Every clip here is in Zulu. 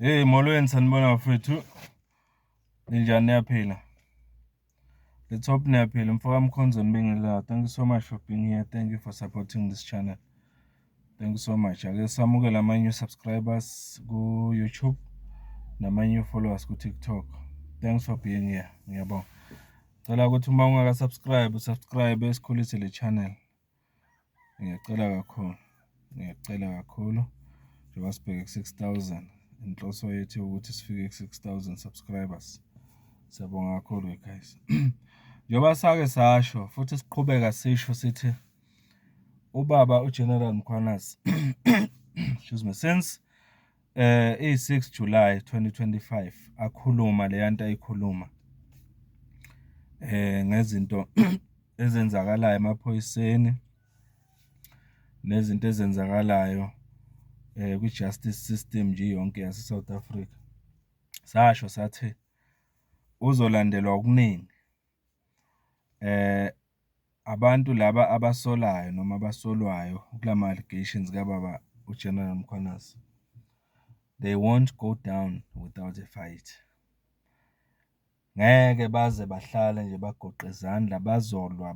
Hey molweni sanibona bafethu. Ninjani niyaphila? Let's hope niyaphila. Mfowami Mkhonzo Nibingelela. Thank you so much for being here. Thank you for supporting this channel. Thank you so much. Ake samukela ama-new subscribers ku YouTube nama-new followers ku TikTok. Thanks for being here. Ngiyabonga. Cela ukuthi uma ungaka subscribe esikhulise le channel. Ngiyacela kakhulu. Njengoba sibheke ku-6,000. Inhloso yethu ukuthi sifike ku-6,000 subscribers. Siyabonga kakhulu guys. Njengoba sake sasho futhi siqhubeka sisho sithi ubaba uGeneral Mkhwanazi excuse me, since 6 July 2025 akhuluma le nto ayikhuluma ngezinto ezenzakalayo emaphoyiseni nezinto ezenzakalayo kwi-justice system nje yonke yase South Africa. Sasho sathi uzolandelwa okuningi. Abantu laba abasolayo noma abasolwayo kulama allegations kababa uGeneral Mkhwanazi, they won't go down without a fight. Ngeke baze bahlale nje bagoqe izandla bazolwa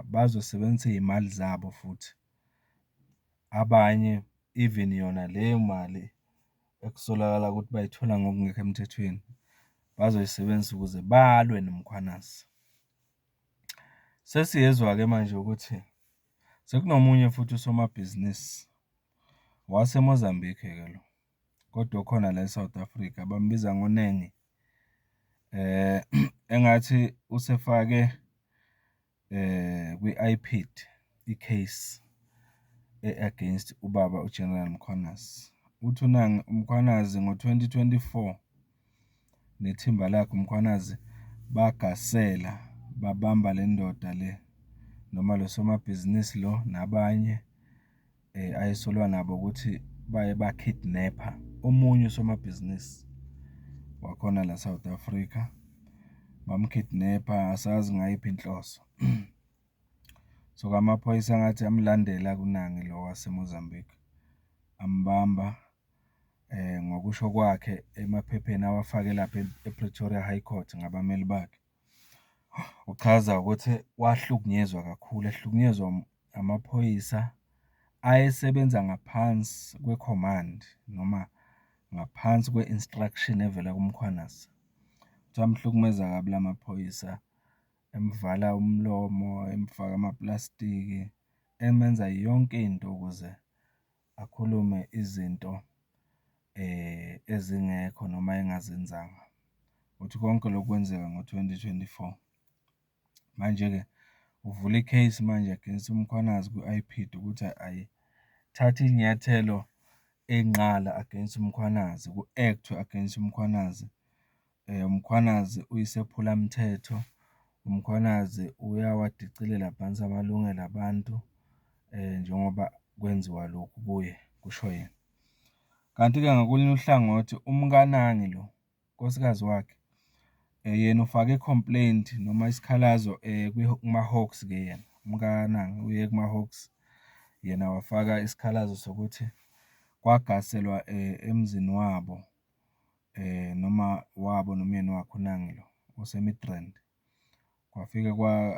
bazosebenzisa izimali zabo futhi. Abanye even yona le mali ekusolakala ukuthi bayithola ngokungekho emthethweni bazoyisebenzisa ukuze balwe noMkhwanazi. Sesiyezwa ke manje ukuthi sekunomunye futhi usomabhizinisi waseMozambique ke lo, kodwa khona la eSouth Africa bambiza ngoNengi. Engathi usefake kwi-IPID icase against ubaba uGeneral Mkhwanazi. Uthi unang uMkhwanazi ngo-2024 nethimba lakhe uMkhwanazi bagasela babamba le ndoda le noma lo somabhizinisi lo nabanye ayisolwa nabo ukuthi baye bakidnapper omunye usomabhizinisi wakhona la South Africa. Bamkidnapper asazi ngayiphi inhloso. So amaphoyisa ngathi amlandela kunangi lo waseMozambique ambamba ngokusho kwakhe emaphepheni awafake lapha ePretoria High Court ngabameli bakhe. Uchaza ukuthi wahlukunyezwa kakhulu, ehlukunyezwa amaphoyisa ayesebenza ngaphansi kwecommand noma ngaphansi kwe-instruction evela kuMkhwanazi. Amhlukumeza kabi lamaphoyisa, emvala umlomo, emfaka amaplastiki, emenza yonke into ukuze akhulume izinto ezingekho noma engazenzanga. Uthi konke lokwenzeka ngo-2024. Manje-ke uvula icase manje against uMkhwanazi ku-IPID ukuthi ayithathe inyathelo enqala against uMkhwanazi, ku-act against uMkhwanazi. uMkhwanazi uyisephula mthetho, uMkhwanazi uyawadicilela phansi amalungelo abantu njengoba kwenziwa lokhu kuye, kusho yena. Kanti-ke ngakolunye uhlangothi umkaNangi lo nkosikazi wakhe yena ufake i-complaint noma isikhalazo kuma-Hawks-ke yena umkaNangi uye kuma-Hawks, yena wafaka isikhalazo sokuthi kwagaselwa emzini wabo noma umyeni wakhe uNangi lo oseMidrand. Kwafika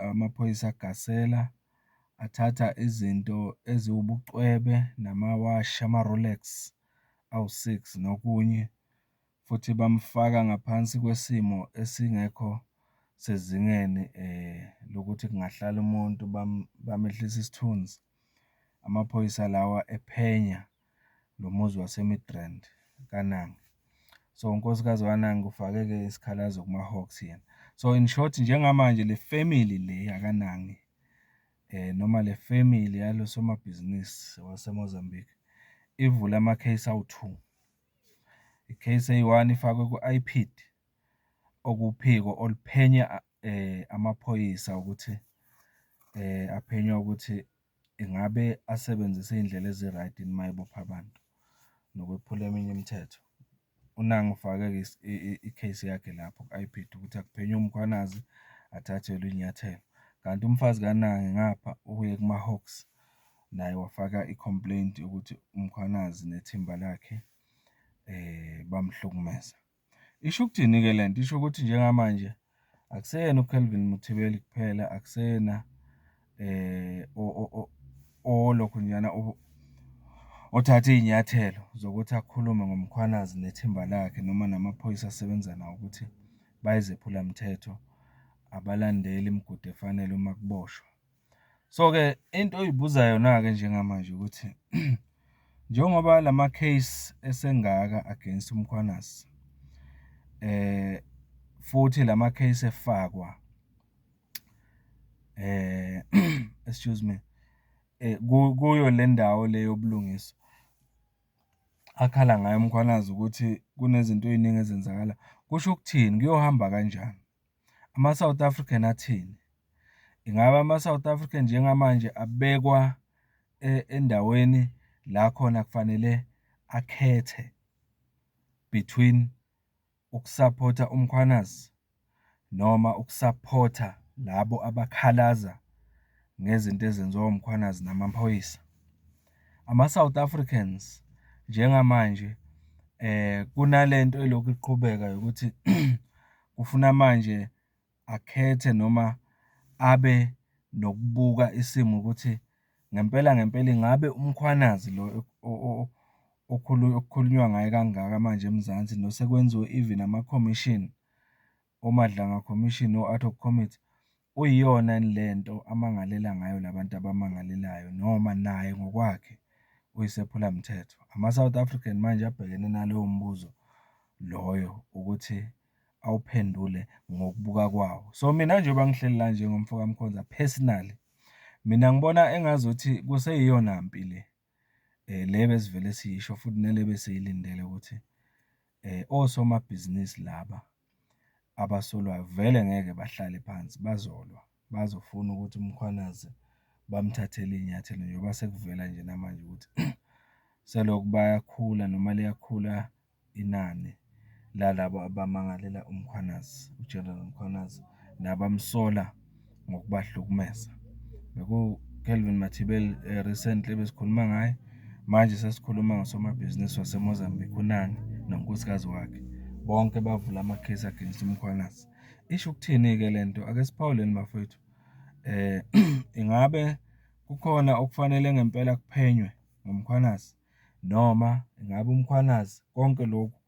amaphoyisa agasela athatha izinto eziwubucwebe namawashi ama-Rolex awu-6 nokunye futhi bamfaka ngaphansi kwesimo esingekho sezingeni lokuthi kungahlala umuntu bamehlisa isithunzi. Amaphoyisa lawa ephenya lo muzi waseMidrand kaNangi. So unkosikazi kaNangi ufake-ke isikhalazo kuma-Hawks yena. So in short njengamanje le family le yakaNangi noma le family yalo somabhizinisi waseMozambique ivule ama-case awu-2. I-case eyi-1 ifakwe ku-IPID okuwuphiko oluphenya amaphoyisa ukuthi aphenywa ukuthi ingabe asebenzise iy'ndlela ezi-right yini uma ebopha abantu nokwephula eminye imithetho. uNangi ufake i-case yakhe lapho ku-IPID ukuthi akuphenywe uMkhwanazi athathelwe inyathelo. Kanti umfazi kaNangi ngapha uye kuma-Hawks naye wafaka i-complaint ukuthi uMkhwanazi nethimba lakhe bamhlukumeza. Isho ukuthini-ke le nto? Isho ukuthi njengamanje akuseyena uKelvin Muthibeli kuphela, akuseyena olokhunjana othathe iy'nyathelo zokuthi akhulume ngomkhwanazi nethimba lakhe noma namaphoyisa asebenza nawo ukuthi bayizephulamthetho, abalandeli imigudu efanele uma kuboshwa. So-ke into oyibuza yona-ke njengamanje ukuthi njengoba lama-case esengaka against uMkhwanazi, futhi lama-case efakwa excuse me, kuyo le ndawo le yobulungiswa akhala ngayo uMkhwanazi ukuthi kunezinto ey'ningi ezenzakala, kusho ukuthini? Kuyohamba kanjani? Ama-South African athini? Ingabe ama-South African njengamanje abekwa endaweni la khona kufanele akhethe between ukusaphotha uMkhwanazi noma ukusaphotha labo abakhalaza ngezinto ezenziwa uMkhwanazi namaphoyisa? Ama-South Africans njengamanje kunalento elokhu iqhubeka yokuthi kufuna manje akhethe noma abe nokubuka isimo ukuthi ngempela ngempela ingabe uMkhwanazi lo okukhulunywa ngaye kangaka manje eMzansi nosekwenziwe even ama-commission, oMadlanga Commission, o-Ad Hoc Committee, uyiyona yini lento amangalela ngayo labantu abamangalelayo noma naye ngokwakhe uyisephulamthetho? Ama-South African manje abhekene naloyo mbuzo loyo ukuthi awuphendule ngokubuka kwawo. So mina njengoba ngihleli la njengomfo Mkhonza personally, mina ngibona engazuthi kuseyiyona mpi le le besivele siyisho futhi nale besiyilindele ukuthi osomabhizinisi laba abasolwayo vele ngeke bahlale phansi, bazolwa, bazofuna ukuthi uMkhwanazi bamthathele iy'nyathelo njengoba sekuvela nje namanje ukuthi selokhu bayakhula noma liyakhula inani lalabo abamangalela uMkhwanazi, uGeneral Mkhwanazi, nabamsola ngokubahlukumeza. BekuKelvin Mathibeli recently besikhuluma ngaye, manje sesikhuluma ngosomabhizinisi waseMozambique uNani nonkosikazi wakhe, bonke bavula ama-case against uMkhwanazi. Isho ukuthini-ke le nto? Ake siphawuleni bafowethu. Ingabe kukhona okufanele ngempela kuphenywe ngomKhwanazi, noma ingabe uMkhwanazi konke lokhu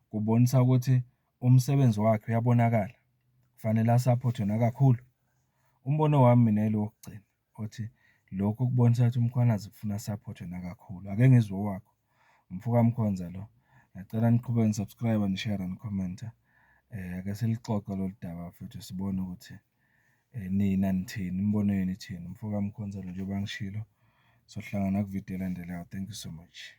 kubonisa ukuthi umsebenzi wakhe uyabonakala, kufanele asaphothwe nakakhulu? Umbono wami mina yilo wokugcina othi lokhu kubonisa ukuthi uMkhwanazi kufuna asaphothwe nakakhulu. Ake ngizwe owakho. Umfo Mkhonza lo. Ngiyacela niqhubeke nisubscribe, nishare, nikhomenta. Ake silixoxe lolu daba futhi sibone ukuthi nina nithini, imibono yenu ithini. Umfo Mkhonza lo njengoba ngishilo. Sohlangana kuvidiyo elandelayo. Thank you so much.